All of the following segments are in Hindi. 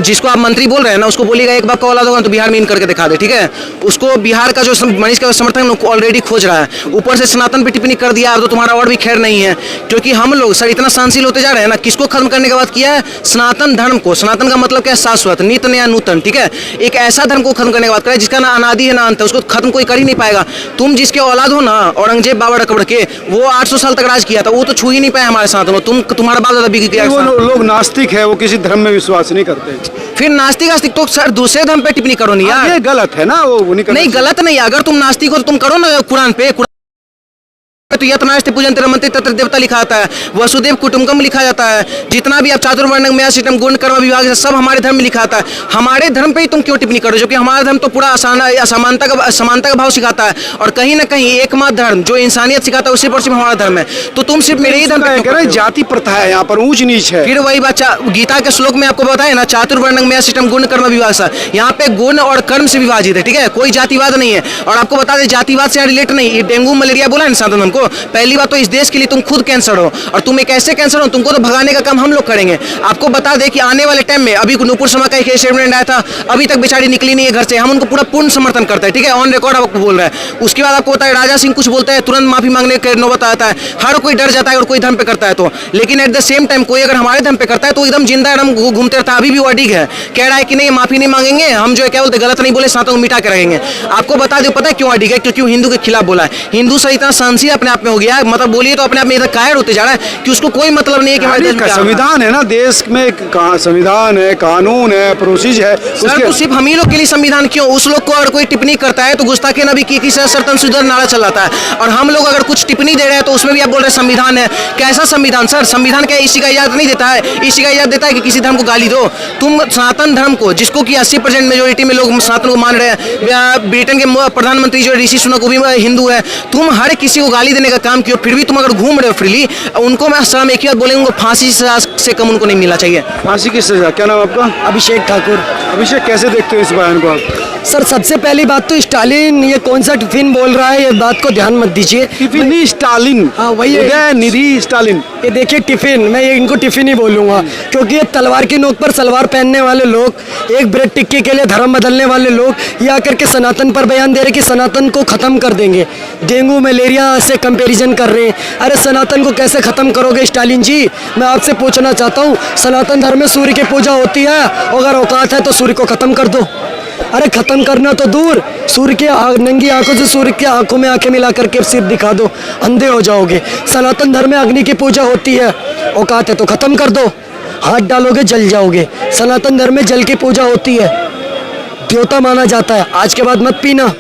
जिसको आप मंत्री बोल रहे हैं ना, उसको बोलिएगा एक बाप का औलाद होगा तो बिहार में इन करके दिखा दे, ठीक है। उसको बिहार का जो मनीष का समर्थन ऑलरेडी खोज रहा है, ऊपर से सनातन पे टिप्पणी कर दिया तो तुम्हारा और भी खैर नहीं है। क्योंकि हम लोग सर इतना सहनशील होते जा रहे हैं ना, किसको खत्म करने के बाद किया है? सनातन धर्म को। सनातन का मतलब क्या है? शाश्वत, नित्य नया नूतन, ठीक है। एक ऐसा धर्म को खत्म करने के बाद करें जिसका ना अनादि है ना अंत है, उसको खत्म कोई कर ही नहीं पाएगा। तुम जिसके औलाद हो ना, औरंगजेब बाबर अकबर के, वो 800 साल तक राज किया था, वो तो छू ही नहीं पाया हमारे साथ में। तुम्हारा बाप दादा बिक गया। वो लोग नास्तिक है, वो किसी धर्म में विश्वास नहीं करते। फिर नास्तिक आस्तिक तो सर दूसरे धर्म पे टिप्पणी करो नहीं यार, ये गलत है ना। वो नहीं गलत नहीं, अगर तुम नास्तिक हो तो तुम करो ना कुरान पे। तो यत्नास्ते पूजन्ते रमन्ते तत्र देवता लिखा आता है, वसुदेव कुटुम्बकम लिखा जाता है, जितना भी आप चातुर्वर्ण्यं मया सृष्टं गुण कर्म विभाग से सब हमारे धर्म में लिखा आता है। हमारे धर्म पे ही तुम क्यों टिप्पणी करो? जो कि हमारा धर्म तो पूरा समानता का भाव सिखाता है, और कहीं ना कहीं एकमात्र धर्म जो इंसानियत सिखाता है उसी पर सिर्फ हमारा धर्म है। तो तुम सिर्फ मेरे ही धर्म पे जाति प्रथा है, यहाँ पर ऊंच नीच है। फिर वही बच्चा गीता के श्लोक में आपको बताया ना, चातुर्वर्ण्यं मया सृष्टं गुण कर्म विभाग से, यहाँ पे गुण और कर्म से विभाजित है, ठीक है। कोई जातिवाद नहीं है। और आपको बता दें जातिवाद से रिलेट नहीं, ये डेंगू मलेरिया बोला है सनातन हमको, पहली बात तो इस देश के लिए तुम खुद कैंसर हो, और तुम एक ऐसे कैंसर हो, तुमको तो भगाने का काम हम लोग करेंगे। आपको बता दें कि आने वाले टाइम में अभी नूपुर शर्मा का एक स्टेटमेंट आया था, अभी तक बेचारी निकली नहीं है घर से, हम उनको पूरा पूर्ण समर्थन करते हैं, ठीक है। ऑन रिकॉर्ड आपको बोल रहा है। उसके बाद आपको पता है राजा सिंह कुछ बोलता है तुरंत माफी मांगने का नौबत आता है। हर कोई डर जाता है और कोई धर्म पे करता है तो, लेकिन एट द सेम टाइम कोई अगर हमारे धर्म पे करता है तो एकदम जिंदा एकदम घूमते रहता है। अभी भी वो अडिग है, कह रहा है कि नहीं माफी नहीं मांगेंगे हम, जो है क्या बोलते गलत नहीं बोले, सातों को मिटा के रहेंगे। आपको बता दो पता है क्यों अडिग है? क्योंकि हिंदू के खिलाफ बोला है। हिंदू सर इतना सहनशील अपने आप में हो गया है, मतलब बोलिए तो अपने आप में इतना कायर होते जा रहा है कि उसको कोई मतलब नहीं है कि हमारे संविधान है ना, देश में संविधान है, कानून है, प्रोसीज है। तो सिर्फ हम ही लोग के लिए संविधान क्यों? उस लोग को अगर कोई टिप्पणी करता है तो गुस्ताखी नबी की सर्तन सुधर नारा चल जाता है, और हम लोग अगर कुछ टिप्पणी दे रहे हैं तो उसमें भी आप बोल रहे हैं संविधान है। कैसा संविधान सर? संविधान क्या इसी का इजाजत नहीं देता है? इसी का इजाजत देता है कि किसी धर्म को गाली दो? तुम सनातन धर्म को, जिसको कि 80% मेजोरिटी में लोग सनातन को मान रहे हैं, ब्रिटेन के प्रधानमंत्री जो ऋषि सुनक वो भी हिंदू है, तुम हर किसी को गाली देने का काम किया, फिर भी तुम अगर घूम रहे हो फ्रीली, उनको मैं सलाम एक ही बात बोलेंगे, उनको फांसी से कम उनको नहीं मिलना चाहिए। फांसी की सजा। क्या नाम आपका? अभिषेक ठाकुर। अभिषेक, कैसे देखते हो इस बयान को आप? सर सबसे पहली बात तो स्टालिन ये कौन सा टिफिन बोल रहा है, ये बात को ध्यान मत दीजिए। Tiffin Stalin? हाँ वही है, निधि स्टालिन। ये देखिए टिफिन, मैं ये इनको टिफिन ही बोलूँगा, क्योंकि ये तलवार की नोक पर सलवार पहनने वाले लोग, एक ब्रेड टिक्की के लिए धर्म बदलने वाले लोग, ये आकर के सनातन पर बयान दे रहे कि सनातन को ख़त्म कर देंगे, डेंगू मलेरिया से कंपेरिजन कर रहे हैं। अरे सनातन को कैसे ख़त्म करोगे स्टालिन जी? मैं आपसे पूछना चाहता हूँ, सनातन धर्म में सूर्य की पूजा होती है, अगर औकात है तो सूर्य को ख़त्म कर दो। अरे ख़त्म करना तो दूर, सूर्य के नंगी आंखों से सूर्य की आंखों में आंखें मिला करके सिर दिखा दो, अंधे हो जाओगे। सनातन धर्म में अग्नि की पूजा होती है, औकात है तो ख़त्म कर दो, हाथ डालोगे जल जाओगे। सनातन धर्म में जल की पूजा होती है, देवता माना जाता है। आज के बाद मत पीना,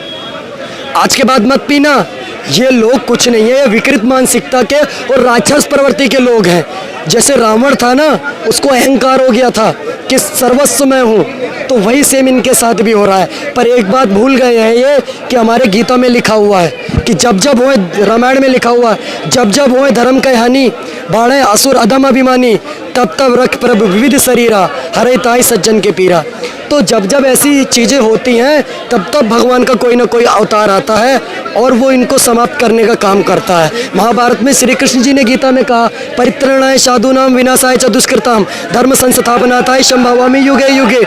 आज के बाद मत पीना। ये लोग कुछ नहीं है, ये विकृत मानसिकता के और राक्षस प्रवृत्ति के लोग हैं। जैसे रावण था ना, उसको अहंकार हो गया था कि सर्वस्व मैं हूँ, तो वही सेम इनके साथ भी हो रहा है। पर एक बात भूल गए हैं ये कि हमारे गीता में लिखा हुआ है कि जब जब होए, रामायण में लिखा हुआ है, जब जब होए धर्म का हानि, बाढ़े असुर अधम अभिमानी, तब तब रख प्रभु विविध शरीरा, हरे ताई सज्जन के पीरा। तो जब जब ऐसी चीज़ें होती हैं तब तब भगवान का कोई ना कोई अवतार आता है और वो इनको समाप्त करने का काम करता है। महाभारत में श्री कृष्ण जी ने गीता में कहा, परित्रणाय साधूनाम विनाशाय च दुष्कृताम धर्म संस्थापनार्थाय संभवामि युगे युगे।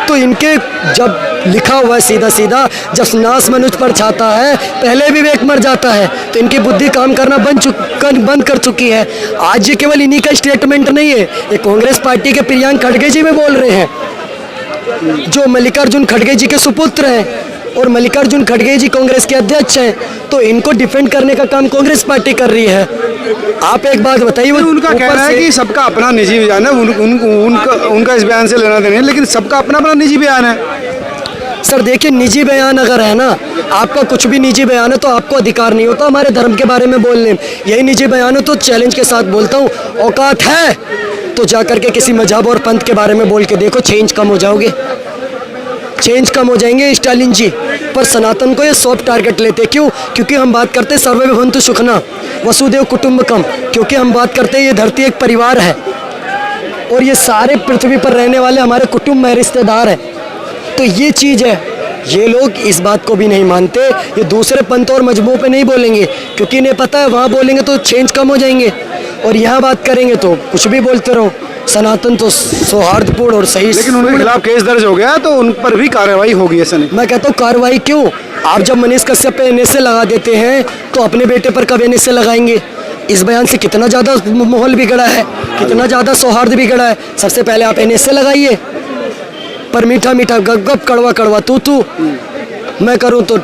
तो इनके जब लिखा हुआ है सीधा सीधा, जब नाश मनुष्य पर छाता है पहले विवेक मर जाता है, तो इनकी बुद्धि काम करना बंद कर चुकी है। आज ये केवल इन्हीं का स्टेटमेंट नहीं है, ये कांग्रेस पार्टी के प्रियंक खड़गे जी में बोल रहे हैं, जो मल्लिकार्जुन खड़गे जी के सुपुत्र हैं, और मल्लिकार्जुन खड़गे जी कांग्रेस के अध्यक्ष हैं। तो इनको डिफेंड करने का काम कांग्रेस पार्टी कर रही है। आप एक बात बताइए, उनका कहना है कि सबका अपना निजी बयान है, उनका इस बयान से लेना देना है, लेकिन सबका अपना अपना निजी बयान है। सर देखिए, निजी बयान अगर है ना, आपका कुछ भी निजी बयान है तो आपको अधिकार नहीं होता हमारे धर्म के बारे में बोलने। यही निजी बयान है तो चैलेंज के साथ बोलता हूँ, औकात है तो जा करके किसी मजहब और पंथ के बारे में बोल के देखो, चेंज कम हो जाओगे, चेंज कम हो जाएंगे स्टालिन जी। पर सनातन को ये सॉफ्ट टारगेट लेते, क्यों? क्योंकि हम बात करते हैं सर्वे भवन्तु सुखिनः वसुदेव कुटुम्बकम, क्योंकि हम बात करते हैं ये धरती एक परिवार है और ये सारे पृथ्वी पर रहने वाले हमारे कुटुंब में रिश्तेदार हैं। तो ये चीज़ है, ये लोग इस बात को भी नहीं मानते। ये दूसरे पंथ और मजहबों पे नहीं बोलेंगे क्योंकि इन्हें पता है वहाँ बोलेंगे तो चेंज कम हो जाएंगे, और यहाँ बात करेंगे तो कुछ भी बोलते रहो। सनातन तो सौहार्दपूर्ण और सही। लेकिन उनके खिलाफ केस दर्ज हो गया तो उन पर भी कार्रवाई होगी, ऐसा नहीं? मैं कहता हूँ कार्रवाई क्यों? आप जब मनीष कश्यप पे एनएसए लगा देते हैं तो अपने बेटे पर कब एनएसए लगाएंगे? इस बयान से कितना ज़्यादा माहौल बिगड़ा है, कितना ज़्यादा सौहार्द बिगड़ा है। सबसे पहले आप एनएसए लगाइए, पर मीठा मीठा गप गप कड़वा कड़वा तू तू, मैं करूँ तो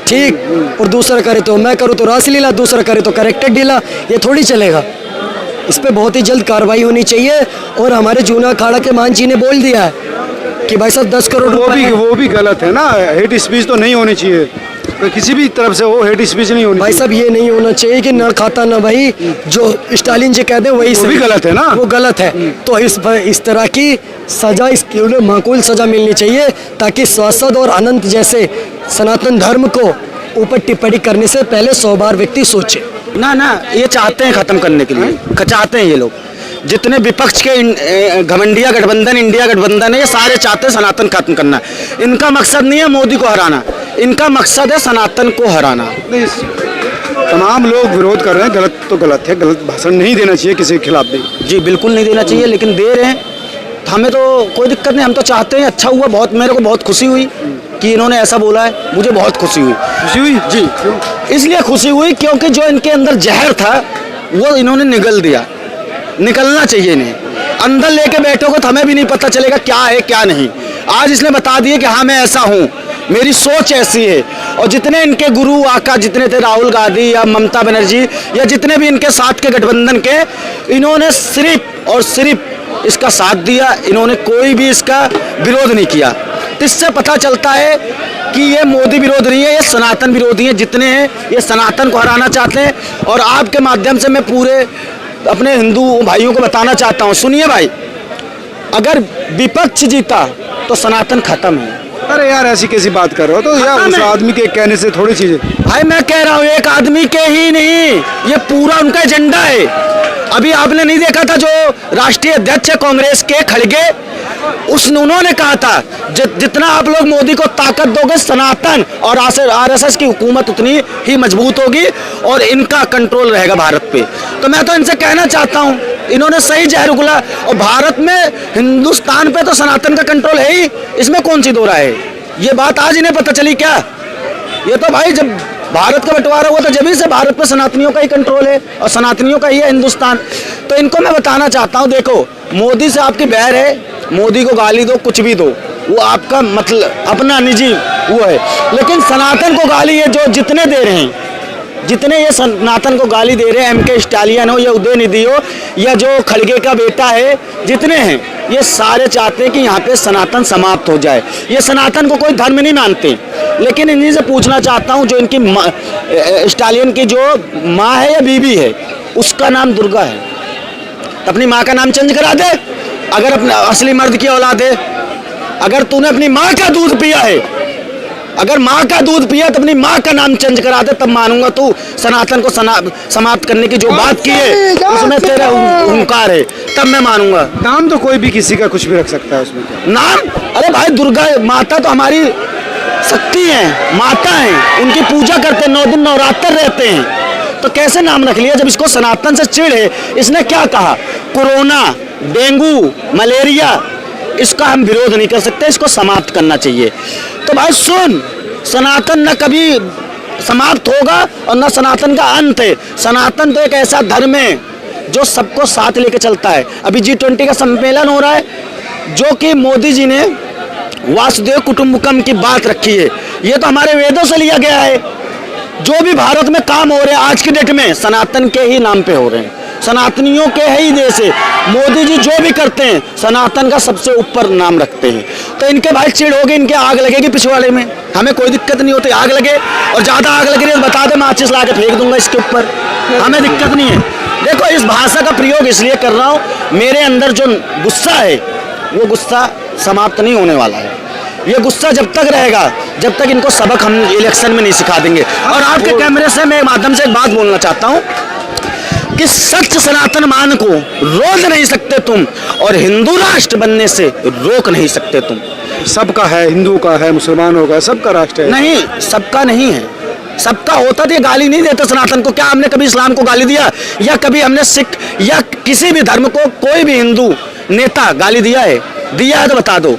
ठीक और दूसरा करे तो मैं करूँ तो रासलीला, दूसरा करे तो करेक्टेड ढीला, ये थोड़ी चलेगा। इस पे बहुत ही जल्द कार्रवाई होनी चाहिए। और हमारे जूना अखाड़ा के मान जी ने बोल दिया है कि भाई साहब 10 करोड़ वो भी गलत है ना, हेट स्पीच तो नहीं होनी चाहिए, तो किसी भी तरफ से वो हेट स्पीच नहीं होनी भाई साहब ये नहीं होना चाहिए कि ना खाता ना भाई, जो स्टालिन जी कहते हैं वही वो भी गलत है ना, वो गलत है। तो इस तरह की सजा, इसकी उन्हें माकूल सजा मिलनी चाहिए ताकि शाश्वत और अनंत जैसे सनातन धर्म को ऊपर टिप्पणी करने से पहले 100 बार व्यक्ति सोचे। ना ये चाहते हैं खत्म करने के लिए, चाहते हैं ये लोग, जितने विपक्ष के घमंडिया गठबंधन, इंडिया गठबंधन है, ये सारे चाहते हैं सनातन खत्म करना। इनका मकसद नहीं है मोदी को हराना, इनका मकसद है सनातन को हराना। तमाम लोग विरोध कर रहे हैं, गलत तो गलत है, गलत भाषण नहीं देना चाहिए किसी के खिलाफ भी। जी बिल्कुल नहीं देना चाहिए, लेकिन दे रहे हैं, हमें तो कोई दिक्कत नहीं, हम तो चाहते हैं। अच्छा हुआ, बहुत मेरे को बहुत खुशी हुई कि इन्होंने ऐसा बोला है, मुझे बहुत खुशी हुई। खुशी हुई जी, इसलिए खुशी हुई क्योंकि जो इनके अंदर जहर था वो इन्होंने निगल दिया। निकलना चाहिए इन्हें, अंदर लेके बैठोगे तो हमें भी नहीं पता चलेगा क्या है क्या नहीं। आज इसने बता दिए कि हाँ मैं ऐसा हूँ, मेरी सोच ऐसी है। और जितने इनके गुरु आका जितने थे, राहुल गांधी या ममता बनर्जी या जितने भी इनके साथ के गठबंधन के, इन्होंने सिर्फ और सिर्फ इसका साथ दिया, इन्होंने कोई भी इसका विरोध नहीं किया। तो इससे पता चलता है कि ये मोदी विरोध नहीं है, ये सनातन विरोधी हैं। जितने हैं ये सनातन को हराना चाहते हैं। और आपके माध्यम से मैं पूरे अपने हिंदू भाइयों को बताना चाहता हूँ, सुनिए भाई, अगर विपक्ष जीता तो सनातन खत्म है। अरे यार ऐसी कैसी बात कर रहे हो? तो यार उस आदमी के कहने से थोड़ी चीजें। भाई मैं कह रहा हूँ एक आदमी के ही नहीं, ये पूरा उनका एजेंडा है। अभी आपने नहीं देखा था जो राष्ट्रीय अध्यक्ष है कांग्रेस के खड़गे, उन्होंने कहा था जितना आप लोग मोदी को ताकत दोगे सनातन और आरएसएस की हुकूमत उतनी ही मजबूत होगी और इनका कंट्रोल रहेगा भारत पे। तो मैं तो इनसे कहना चाहता हूँ, इन्होंने सही जहर उगला। और भारत में, हिंदुस्तान पे तो सनातन का कंट्रोल है ही, इसमें कौन सी दो राय है? ये बात आज इन्हें पता चली क्या? ये तो भाई जब भारत का बंटवारा हुआ तो जब से भारत पे सनातनियों का ही कंट्रोल है और सनातनियों का ही है हिंदुस्तान। तो इनको मैं बताना चाहता हूँ, देखो मोदी से आपकी बैर है, मोदी को गाली दो, कुछ भी दो, वो आपका मतलब अपना निजी वो है, लेकिन सनातन को गाली है जो जितने दे रहे हैं, जितने ये सनातन को गाली दे रहे हैं, एमके स्टालिन हो या उदयनिधि हो या जो खड़गे का बेटा है, जितने हैं ये सारे चाहते हैं कि यहाँ पे सनातन समाप्त हो जाए। ये सनातन को कोई धर्म नहीं मानते। लेकिन इन्हीं से पूछना चाहता हूँ, जो इनकी स्टालिन की जो माँ है या बीवी है, उसका नाम दुर्गा है, तो अपनी माँ का नाम चेंज करा दे। अगर अपने असली मर्द की औलाद है, अगर तूने अपनी माँ का दूध पिया है, अगर माँ का दूध पिया तो अपनी माँ का नाम चेंज करा दे, तब मानूंगा तू सनातन को समाप्त करने की जो बात की है उसमें तेरा हुंकार है, तब मैं मानूंगा। नाम तो कोई भी किसी का कुछ भी रख सकता है उसमें नाम। अरे भाई दुर्गा माता तो हमारी शक्ति है, माता है, उनकी पूजा करते हैं, 9 दिन नवरात्र रहते हैं, तो कैसे नाम रख लिया जब इसको सनातन से चिढ़ है? इसने क्या कहा? कोरोना, डेंगू, मलेरिया, इसका हम विरोध नहीं कर सकते, इसको समाप्त करना चाहिए। तो भाई सुन, सनातन न कभी समाप्त होगा और न सनातन का अंत है। सनातन तो एक ऐसा धर्म है जो सबको साथ लेके चलता है। अभी G20 का सम्मेलन हो रहा है, जो कि मोदी जी ने वासुदेव कुटुंबकम की बात रखी है, ये तो हमारे वेदों से लिया गया है। जो भी भारत में काम हो रहे हैं आज की डेट में सनातन के ही नाम पे हो रहे हैं, सनातनियों के ही देश है। मोदी जी जो भी करते हैं सनातन का सबसे ऊपर नाम रखते हैं। तो इनके भाई चिड़ होगी, इनके आग लगेगी पिछवाड़े में, हमें कोई दिक्कत नहीं होती, आग लगे और ज़्यादा आग लग रही है बता दे, माचिस ला के फेंक दूंगा इसके ऊपर, हमें दिक्कत नहीं है। देखो इस भाषा का प्रयोग इसलिए कर रहा हूँ, मेरे अंदर जो गुस्सा है वो गुस्सा समाप्त नहीं होने वाला है। ये गुस्सा जब तक रहेगा जब तक इनको सबक हम इलेक्शन में नहीं सिखा देंगे। और आपके कैमरे से मैं माध्यम से एक बात बोलना चाहता हूँ कि सच सनातन मान को रोक नहीं सकते तुम और हिंदू राष्ट्र बनने से रोक नहीं सकते तुम। सबका है, हिंदू का है, मुसलमानों का, सबका राष्ट्र है। नहीं, सबका नहीं है, सबका होता तो ये गाली नहीं देता सनातन को। क्या हमने कभी इस्लाम को गाली दिया, या कभी हमने सिख या किसी भी धर्म को कोई भी हिंदू नेता गाली दिया है? तो बता दो।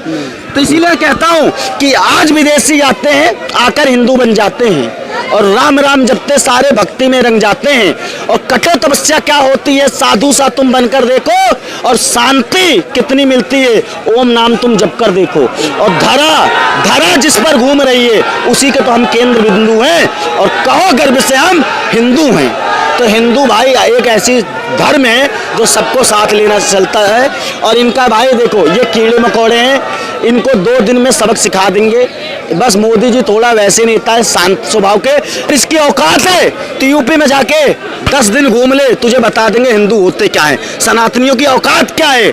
तो इसीलिए कहता हूं कि आज विदेशी आते हैं, आकर हिंदू बन जाते हैं और राम राम जपते सारे भक्ति में रंग जाते हैं। और कठोर तपस्या क्या होती है, साधु सा तुम बनकर देखो, और शांति कितनी मिलती है, ओम नाम तुम जप कर देखो। और धरा जिस पर घूम रही है उसी के तो हम केंद्र बिंदु हैं, और कहो गर्व से हम हिंदू हैं। तो हिंदू भाई एक ऐसी धर्म है जो सबको साथ लेना चलता है। और इनका भाई देखो ये कीड़े मकोड़े हैं, इनको 2 दिन में सबक सिखा देंगे। बस मोदी जी थोड़ा वैसे नेता है, शांत स्वभाव के। इसकी औकात है तो यूपी में जाके 10 दिन घूम ले, तुझे बता देंगे हिंदू होते क्या है, सनातनियों की औकात क्या है।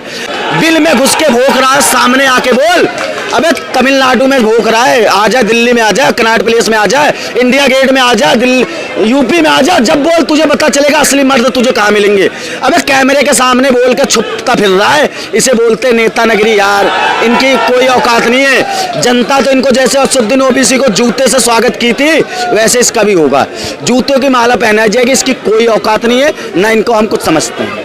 बिल में घुस के भोंक रहा है, सामने आके बोल। अबे तमिलनाडु में भोंक रहा है, आ जा दिल्ली में, आ जा कनॉट प्लेस में, आ जा इंडिया गेट में, आ जा यूपी में, आ जा। जब बोल तुझे पता चलेगा असली मर्द तुझे कहाँ मिलेंगे। अबे कैमरे के सामने बोल के छुपता फिर रहा है, इसे बोलते नेता नगरी। यार इनकी कोई औकात नहीं है। जनता तो इनको जैसे असुद्दीन ओवैसी को जूते से स्वागत की थी, वैसे इसका भी होगा। जूतों की माला पहनाई जाएगी, इसकी कोई औकात नहीं है, ना इनको हम कुछ समझते हैं।